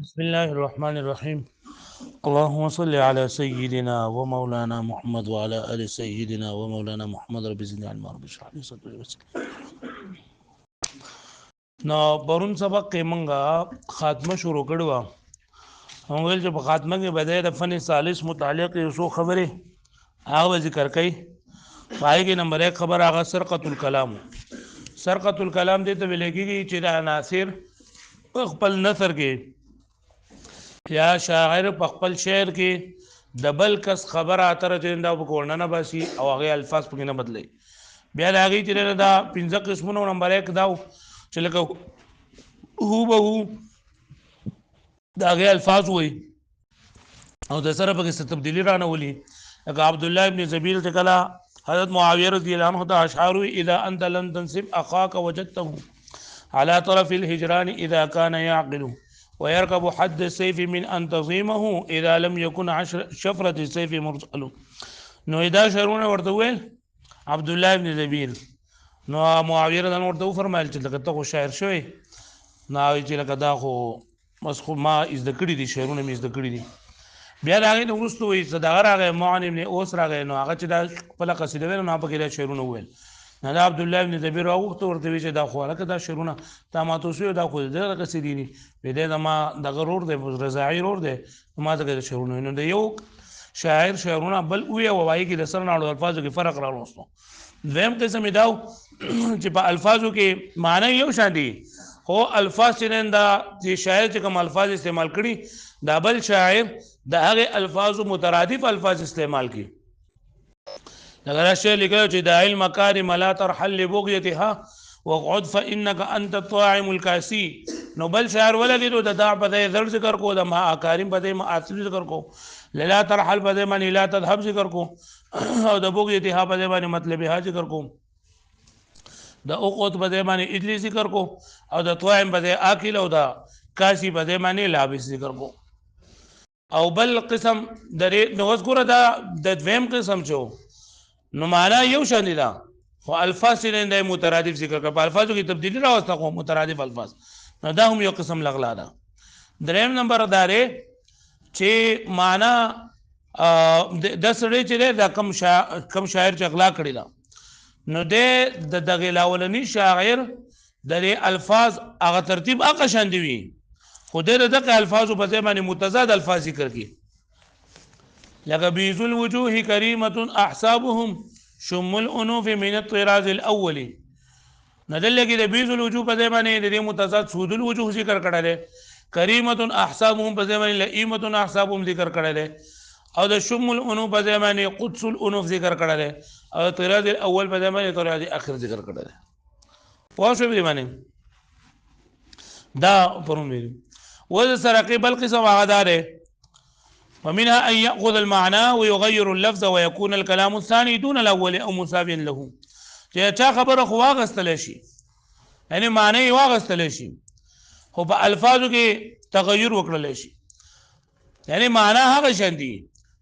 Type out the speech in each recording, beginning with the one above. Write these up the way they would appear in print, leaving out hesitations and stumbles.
بسم الله الرحمن الرحيم. اللهم صل على سيدنا ومولانا محمد وعلى ال سيدنا ومولانا محمد رب زدنا علما رب اشرح لي صدري ويسر. نو پرون سبق کې مونږه خاتمه شروع کړو. هم ویل چې په خاتمه کې بدايه د فن ثالث متعلق یو څو خبره هغه ذکر کړي. پای کې نمبر 1 خبر هغه سرقۃ الکلام. سرقۃ الکلام دې ته ویل کېږي چې د عناصر خپل نثر کې یا شاعر په خپل شعر کې د بل کس خبره اتره چې دا وکړنه نه باسي او هغه الفاظ پکې نه بدلي. بیا دا هغه چې دا 15 قسمونو نمبر 1 دا چې لکه هو به دا هغه الفاظ وي او د سره پکې څه تبدیلی رانه ولي. لکه عبد الله ابن زبیر چې کله حضرت معاویه رضی الله عنه ته اشعار اذا انت لم تنسب اخاك وجدته على طرف الهجران اذا كان يعقل ويركب حد السيف من أن تظيمه إذا لم يكن شفرة السيف مرسل. نو إذا شرونه ورته ویل عبد الله بن زبیر نو معاویه رضی الله عنه فرمایل چې لکه ته شاعر شوی نو چې لکه دا خو مسخو ما از د کړي دي شعرونه مې از د کړي دي. بیا راغی نو وروسته وي صدغه راغی معن ابن اوس راغی نو هغه چې دا خپل قصیده ویل نو په کې شعرونه ویل. نه عبد الله ابن زبیر وغوښته ورته وی چې دا خو لکه دا شعرونه تا ما تاسو دا خو دغه قصیدې دي به دا ما د غرور دی رضاعی رور دی ما دغه شعرونه نو د یو شاعر شعرونه بل وی او وایي کې د سر ناړو الفاظو کې فرق راوستو. دویم قسم دا چې په الفاظو کې معنی یو شان دي خو الفاظ چې دا چې شاعر چې کوم الفاظ استعمال کړي دا بل شاعر د هغه الفاظو مترادف الفاظ استعمال کړي. لکه شعر لیکلو چې د علم مکارم لا ترحل لبغيتها وقعد فانك انت الطاعم الكاسي. نو بل شاعر ولګي د دا په ذر ذکر کو د ما اکارم په ما اصل ذکر کو لا ترحل په معنی لا تذهب ذکر کو او د بغيتها په معنی مطلب ها ذکر کو د اوقات په معنی اجلی ذکر کو او د طاعم په اکل او د کاسي په معنی لابس ذکر کو. او بل قسم درې نو وذكر دا د دویم قسم چو نو معنا یو شان دي دا خو الفاظ یې د مترادف ذکر کړ په الفاظو کې تبدیلی راوسته خو مترادف الفاظ نو دا هم یو قسم لغلا ده. دریم نمبر داره چې معنا د سړی چې دا کم شاعر چې اغلا کړی دا نو د دغه لاولنی شاعر د الفاظ هغه ترتیب هغه شان دی وي خو دغه الفاظو په ځای باندې متضاد الفاظ ذکر کړي. لکه بیز الوجوه کریمه احسابهم شم الانوف من الطراز الاول. ندل کې د بیز الوجوه په ځای باندې د متضاد سود الوجوه ذکر کړل دي. کریمه احسابهم په ځای باندې لئیمه احسابهم ذکر کړل دي او د شم الانوف په ځای باندې قدس الانوف ذکر کړل دي او طراز الاول په ځای باندې طراز اخر ذکر کړل دي. پوه شو به باندې دا پرون ویل و سرقه بل قسم غداره ومنها أن يأخذ المعنى ويغير اللفظ ويكون الكلام الثاني دون الأول أو مساويا له. چې چا خبره خو واغستل شي یعنی معنی واغستل شي خو په الفاظو کې تغیر وکړل شي یعنی معنی هغه شان دي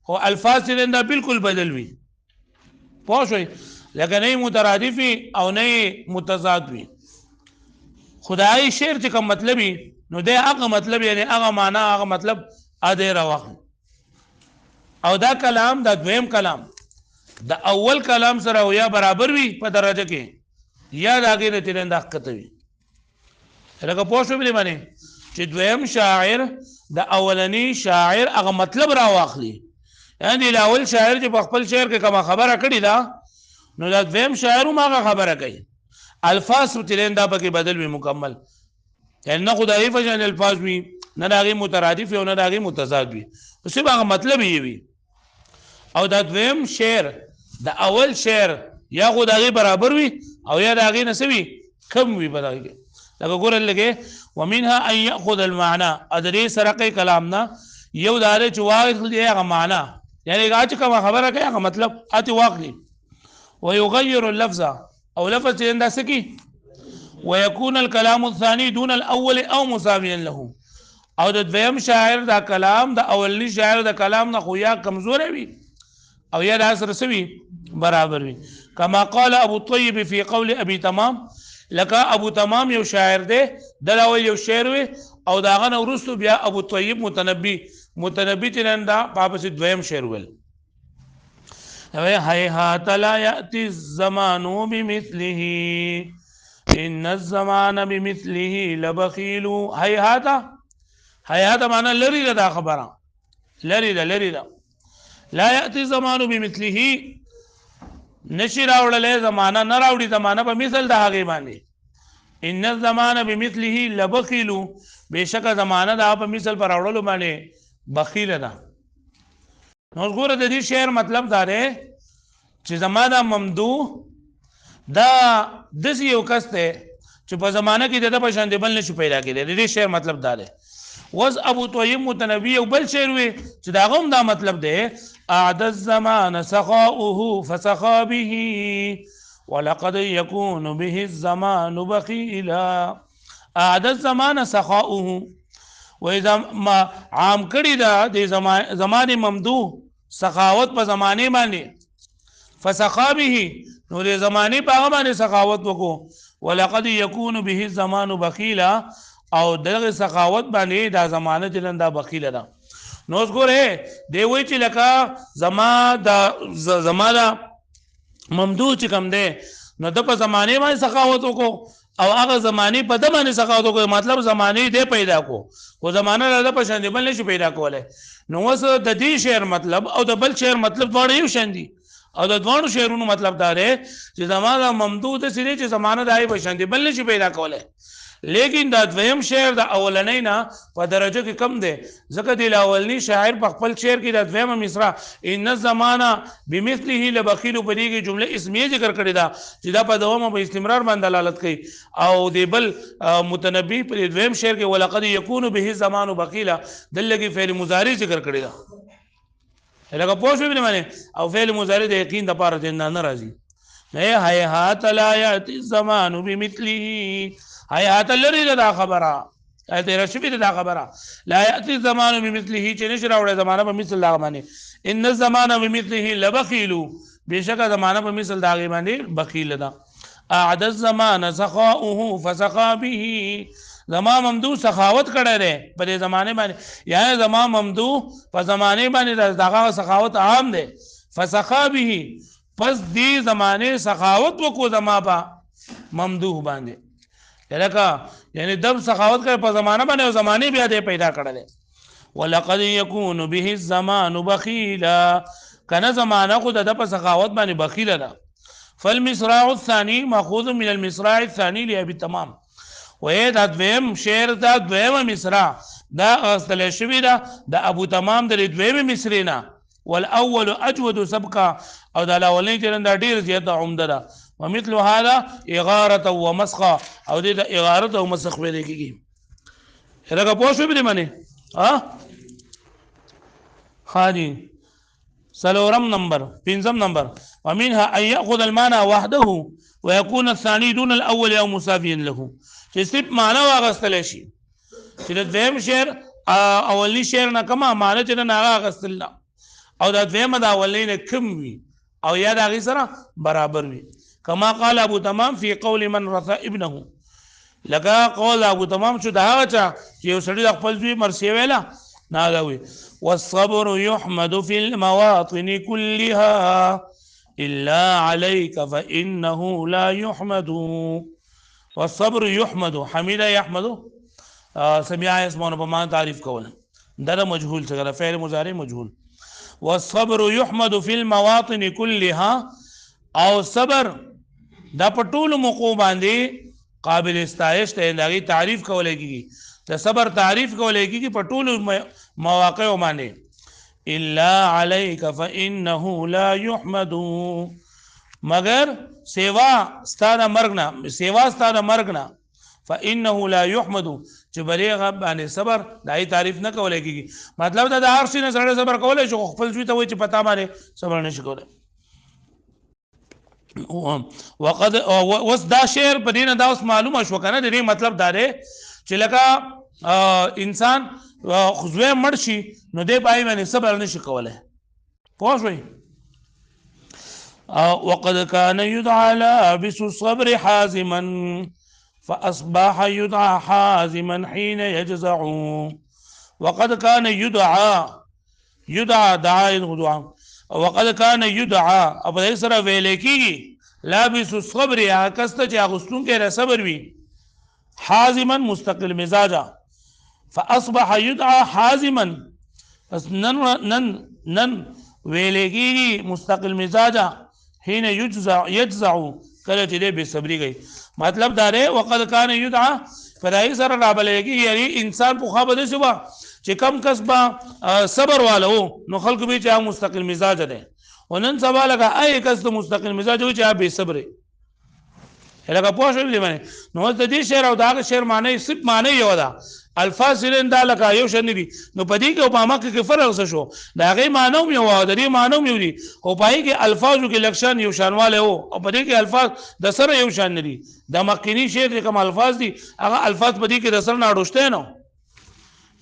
خو الفاظ چې دا بالکل بدل وي. پوه شئ لکه نه مترادف او نه متضاد وي. خدای شعر چې کوم مطلبي نو د هغه مطلب یعنی هغه معنی هغه مطلب اده راوخ او دا کلام دا دویم کلام د اول کلام سره یا برابر وي په درجه کې یا دا غیر ترند حقته وي. لکه پوه شو به معنی چې دویم شاعر د اولنی شاعر هغه مطلب را واخلي یعنی الاول شاعر چې په خپل شعر کې کومه خبره کړې ده نو دا دویم شاعر هم هغه خبره کوي الفاظ ترند پکې بدل وي مکمل یعنی نه خدای فجان الفاظ وي نه داغي مترادف او نه داغي متضاد وي اوس هغه مطلب یې وي. او دا دویم شعر د اول شعر یا خو داغي برابر وي او یا داغي نسوي کم وي بداغي. لکه ګورل لګي ومنها ان ياخذ المعنى ادري سرقه کلامنا یو دار چواغ دی هغه معنا یعنی هغه کوم خبره کوي هغه مطلب اتی واخلي ويغير اللفظ او لفظ انده سکی ويكون الكلام الثاني دون الاول او مساويا له. او د دویم شاعر دا کلام د اولنی شاعر د کلام نه خو یا کمزور وي او یا د سره سوي برابر وي. كما قال ابو الطيب في قول ابي تمام لکه ابو تمام یو شاعر دی دلاول یو شعر وي او داغه نه وروستو بیا ابو طیب متنبی چې نن دا واپس دویم شعر ویل هیهات لا یأتی الزمان بمثله ان الزمان بمثله لبخیل هیهات معنا لري دا خبره لري دا لا یأتی الزمان بمثله نشي راوړلې زمانہ نه راوړي زمانہ په مثل د هغه باندې ان الزمان بمثله لبخیل بشک زمانہ دا په مثل پر راوړلو باندې بخیل ده نو ګوره د دې شعر مطلب دا دی چې زمانہ ممدوح دا دسی یو کس ته چې په زمانہ کې د په شان دی بل نشي پیدا کېدی د دې شعر مطلب دا دی وز ابو طیب متنبی او بل شعر وي چې دا هم دا مطلب دی اعد الزمان سخاؤه فسخا به ولقد يكون به الزمان بخيلا اعد الزمان سخاؤه واذا ما عام کړي دا د زمانه ممدوح سخاوت په زمانه باندې فسخا به نو د زمانه په هغه باندې سخاوت وکړو ولقد يكون به الزمان بخيلا او دغه سخاوت باندې دا زمانه چې دا بخیله ده نو ګوره دی وی چې لکه زما ممدوح چې کم دی نو د په زمانه باندې سخاوت وکړو او هغه زمانه په د باندې سخاوت وکړو مطلب زمانه دی پیدا کو زمانه د په شان دی بل نشي پیدا کولای نو وس د دې شعر مطلب او د بل شعر مطلب دواړه یو شان دي او د دوه شعرونو مطلب دا دی چې زمانه ممدوح د سری چې زمانه دای په شان دی بل نشي پیدا کولای لیکن دا دویم شعر د اولنۍ نه په درجه کې کم دی ځکه د اولنی شاعر په خپل شعر کې د دویمه مصرع ان الزمانه بمثله لبخیل په دې کې جمله اسمیه ذکر کړې ده چې دا په دوامه په استمرار باندې دلالت کوي او د بل متنبی په دویم شعر کې ولقد يكون به الزمان بخیلا دلته فعل مضارع ذکر کړی ده لکه پوه شو به معنی او فعل مضارع د یقین د پاره د نه راځي نه هیهات لا یأتی الزمان بمثله هیهات لري دا خبره ایته رشبی دا خبره لا یأتی الزمان بمثله چې نشي راوړی زمانه په مثل دا باندې ان الزمان بمثله لبخیل بشک زمانه په مثل دا باندې بخیل ده اعد الزمان سخاؤه فسخا به زما ممدوح سخاوت کړی دی په دې زمانه باندې یا زما ممدوح په زمانه باندې دغه سخاوت عام دی فسخا به پس دې زمانه سخاوت وکړو زما په ممدوح باندې لکه یعنی دب سخاوت کړ په زمانه باندې او زمانه بیا دې پیدا کړل ولقد يكون به الزمان بخيلا کنه زمانه خو د په سخاوت باندې بخیل ده فالمصراع الثاني ماخوذ من المصراع الثاني لابي تمام وې دا دویم شعر دا دویمه مصرع دا اصل شوی دا د ابو تمام د دویمه مصرینا والاول اجود سبقا او دا الاولنی چرند ډیر زیاته عمده ده ومثل هذا اغاره ومسخه او دې اغاره او مسخ ویل کیږي هغه پوه شو به معنی خالي سلورم نمبر پنځم نمبر ومنها ان ياخذ المعنى وحده ويكون الثاني دون الاول او مساويا له چې صرف معنی واغستل شي چې د دویم شعر اولی شعر نه کما معنی چې نه واغستل او د دویم د اولی نه کم وي او یا د هغه سره برابر وي كما قال ابو تمام في قول من رثى ابنه لقا قول ابو تمام شو دا چا چې یو سړی خپل ځوی مرسي ویلا نه دا وي والصبر يحمد في المواطن كلها الا عليك فانه لا يحمد والصبر يحمد حميد يحمد سمع اسمه په معنا تعریف کول دا مجهول څنګه فعل مضارع مجهول والصبر يحمد في المواطن كلها او صبر دا په ټولو موقع باندې قابل استایش ته لغي تعریف کولای کیږي د صبر تعریف کولای کیږي په ټولو مواقع باندې الا عليك فانه لا يحمد مگر سیوا ستاره مرګنا فانه لا يحمد چې بلیغه باندې صبر دای تعریف نه کولای کیږي مطلب دا د هر شي نه سره صبر کولای شو خپل ځوی ته وای چې پتا باندې صبر نشي کولای وقد وس دا شعر په دینه دا اوس معلومه شو کنه د دې مطلب دا دی چې لکه انسان خزوه مرشي نو دې پای باندې صبر نشي کولای پوه شئ وقد كان يدعى لابس الصبر حازما فأصبح يدعى حازما حين يجزع وقد كان يدعى دعاء دعاء وقد كان يدعى او په سره ویل کیږي لابس الصبر یا کسته چې اغستون کې صبر وي حازما مستقل مزاجا فاصبح يدعى حازما پس نن ویل کیږي مستقل مزاجا حين يجزع کله چې دې بے صبري گئی مطلب دا دی وقد كان يدعى فدای سره رابلېږي یعنی انسان په خوا بده شو چې کم کس با صبر والو نو خلق به چې مستقل مزاج ده ونن سبا لګه اي کس مستقل مزاج و چې به صبر لکه پوه شو باندې نو د دې شعر او دا شعر معنی صرف معنی یو ده الفاظ دا لکه یو شن دي نو پدې کې په مکه کې فرق څه شو دا غي معنی یو او د دې معنی یو دي او پای کې الفاظو کې لکشن یو شانواله او پدې کې الفاظ د سره یو شان دي د مکینی شعر کوم الفاظ دي هغه الفاظ پدې کې د سره نه اډوشته نو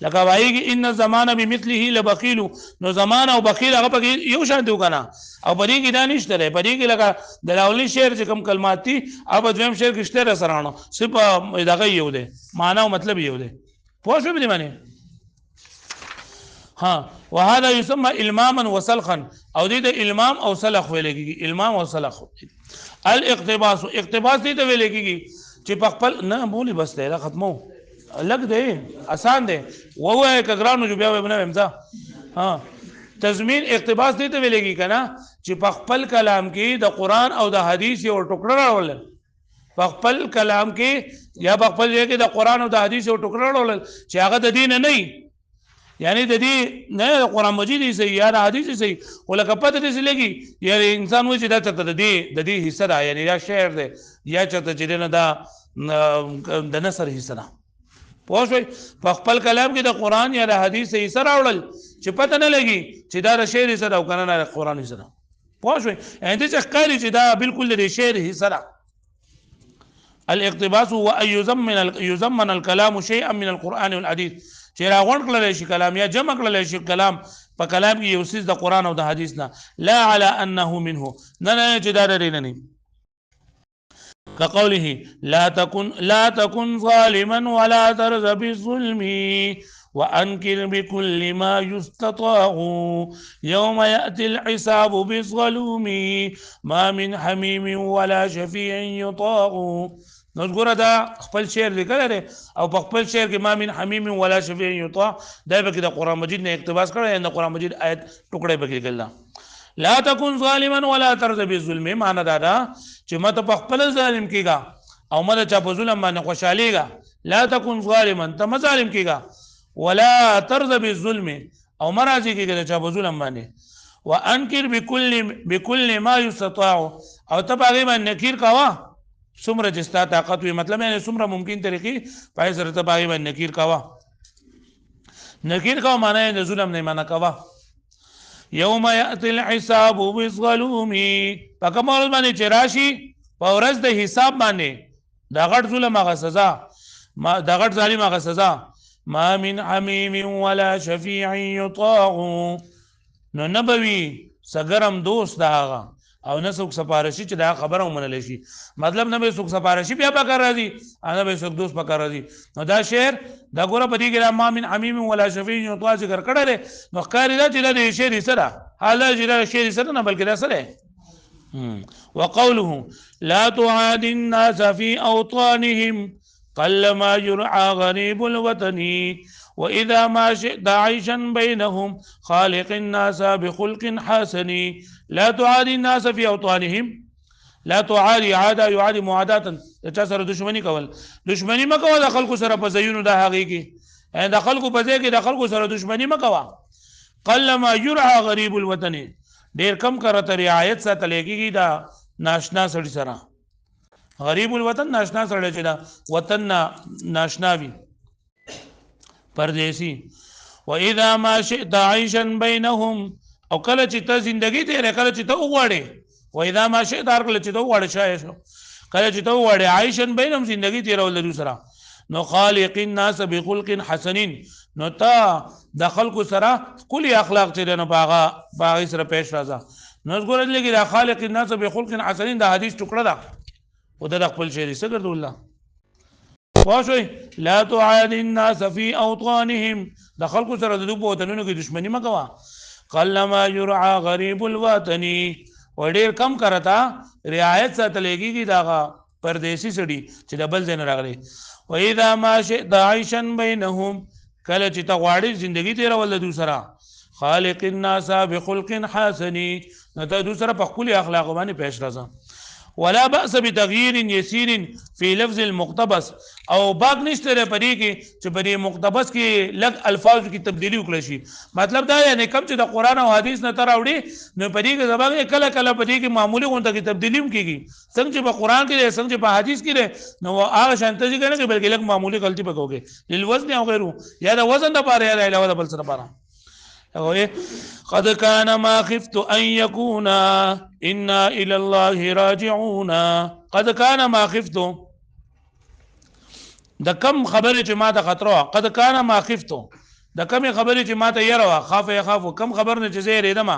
لکه وایي ان زمانه بمثله لبخیل نو زمانه او بخیل هغه پکې یو شان دی کنه او پدې کې دا نشته لري پدې کې لکه د لاولي شعر چې کوم کلمات دي او دویم شعر کې شته سرانو صرف دغه یو دی معنی او مطلب یو دی پوه شو به معنی ها وهذا يسمى الماما وسلخا او دې د المام او سلخ ویل کېږي المام او سلخ الاقتباس اقتباس دې ته ویل کېږي چې په خپل نه بولی بس ته ختمو لګ دی آسان دی ووه کګرانو جو بیا ونه امزا ها تضمین اقتباس دې ته ویل کېږي کنه چې په خپل کلام کې د قران او د حدیث یو ټوکړه راول په خپل کلام کې یا په خپل ځای کې د قران او د حدیث یو ټوکړه راول چې هغه د دین نه یعنی د دې نه قران مجید یې صحیح یا حدیث یې صحیح ولکه پته دې لګي یعنی انسان و چې دا چرته د دې حصہ ده یعنی یا شعر ده یا چرته چې نه دا د نثر حصہ ده پوه شئ په خپل کلام کې د قران یا د حدیث یې سره راوړل چې پته نه لګي چې دا د شعر سره او کنه نه قران سره پوه شئ اته چې ښکاري چې دا بالکل د شعر سره الاقتباس هو ان يزمن الكلام شيئا من القران والحديث چې راغون کړل شي کلام یا جمع کړل شي کلام په کلام کې یو څه د قران او د حدیث نه لا على انه منه نه چې دا درې نه كقوله لا تكن ظالما ولا ترز بالظلم وأنكر بكل ما يستطاع يوم يأتي الحساب بالظلوم ما من حميم ولا شفيع يطاع نذكر دا خپل شعر لیکل لري او په خپل شعر کې ما من حميم ولا شفيع يطاع دا به د قران مجید نه اقتباس کړی د قران مجید آیت ټوکړه به لیکل لا تكن ظالما ولا ترز بالظلم معنا دا چې مته په خپل ظالم کیږي او مده چا په ظلم باندې خوشاليږي لا تكن ظالما ته مظالم کیږي ولا ترز بالظلم او مرضی کیږي چا په ظلم باندې وانکر بكل ما يستطاع او ته هغه باندې نکیر کاوه څومره چې ستا طاقت وي مطلب یعنی څومره ممکن طریقې پای سره ته هغه باندې نکیر کاوه معنی د ظلم نه معنی کاوه يوم يأتي الحساب بالظلوم فکمال باندې چې راشي په ورځ د حساب باندې دا غټ ظلم هغه سزا ما دا غټ ظالم هغه سزا ما من حميم ولا شفيع يطاع نو نبوي سګرم دوست دا او نه څوک سپارشي چې دا خبره ومنل شي مطلب نه به څوک سپارشي بیا پکار راځي انا به څوک دوست پکار راځي نو دا شعر دا ګوره په دې کې ما من حميم ولا شفيع يطاع ذکر کړل نو ښکاری دا چې د شعر سره حالا چې د شعر سره نه بلکې دا سره وقوله لا تعاد الناس في أوطانهم قلما يرعى غريب الوطن وإذا ما شئت عيشا بينهم خالق الناس بخلق حسن لا تعادي الناس في أوطانهم لا تعادي عادة يعادي معاداة چا سره دشمنی کول دشمنی مکو د خلکو سره په زینو د حقیقي د خلکو په ځای کې د خلکو سره دشمنی مکو قلما يرعى غريب الوطن ډیر کم کرته رعایت ساتل کېږي دا ناشنا سړي سره غریب الوطن ناشنا سړی چې دا وطن ناشنا وي پردیسی واذا ما شئت عيشا بينهم او کله چې ته زندگی ته کله چې ته وغواړې واذا ما شئت هر کله چې ته وغواړې شایې شو کله چې ته وغواړې عيشا بينهم زندگی تیرول لري سره نو خالق الناس بخلق حسن نو تا د خلکو سره کلی اخلاق چې نه باغه سره پیش راځه نو ګورل لګي د خالق الناس بخلق حسن د حدیث ټوکړه ده او د خپل شعر څخه ګرځول الله پوه شوئ لا تعاد الناس فی اوطانهم د خلکو سره د دوی په وطنونو کې دشمني مه کوه قلما یرعى غریب الوطنی و ډېر کم کرتا رعایت ساتلی کېږي د هغه پردیسي سړي چې د بل ځای نه راغلی واذا ما شئت عیشا بینهم کله چې ته غواړې زندګي تېرول د دوی سره خالق الناس بخلق حسن نو ته دوی سره په ښکلي اخلاقو باندې پیش راځه ولا بأس بتغيير يسير في لفظ المقتبس او باق نشته لري پدې کې چې په دې مقتبس کې لږ الفاظ کې تبدیلی وکړي شي مطلب دا یعنی کم چې د قران او حدیث نه تر اوړي نو په دې کې زبر کله کله په دې کې معمولی غونډه کې تبدیلی هم کیږي څنګه چې په قران کې څنګه چې په حدیث کې نو هغه شانته چې کنه بلکې لږ معمولی غلطي پکوږي للوزن او غیره یا د وزن د پاره یا د علاوه د بل سره پاره قد كان ما خفت أن يكون إنا إلى الله راجعون قد كان ما خفت د کم خبرې چې ما ته خطر قد كان ما خفت د کم خبرې چې ما ته يروا خاف يخاف کم خبر نه چې زه ریدم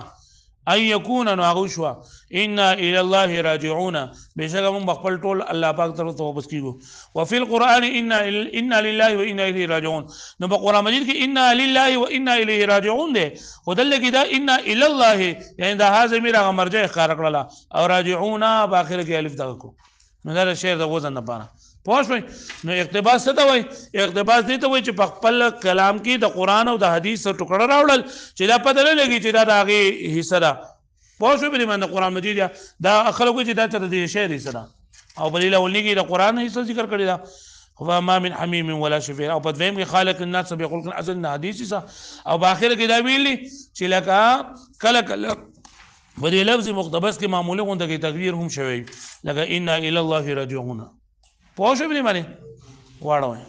ان يكون نو هغه شو انا الى الله راجعون بشک موږ خپل ټول الله پاک طرف ته واپس کیږو وفي القران انا لله وانا اليه راجعون نو په قران مجید کې انا لله وانا اليه راجعون ده ودل کې دا انا الى الله یعنی دا هاذ میرا مرجع ښکار کړل او راجعون په اخر کې الف دغه کو نو دا شعر د وزن نه پاره پوه شئ نو اقتباس څه ته وایي اقتباس دې ته وایي چې په خپل کلام کې د قرآن او د حدیث ټکړه راوړل چې دا پته نه لګي چې دا د هغې حصه ده پوه شئ په دې باندې قرآن مجید دا خلکو چې دا ته د شعر حصه ده او په دې اولني کې د قرآن حصه ذکر کړې ده فما من حمیم ولا شفیع او په دویم کې خالق الناس بخلق حسن حدیث حصه او په آخر کې دا ویلي چې لکه کله کله په دې لفظ مقتبس کې معمولی غونډه کې تغییر هم شوی لکه انا الی الله راجعون پوه شئ په دې باندې واړوئ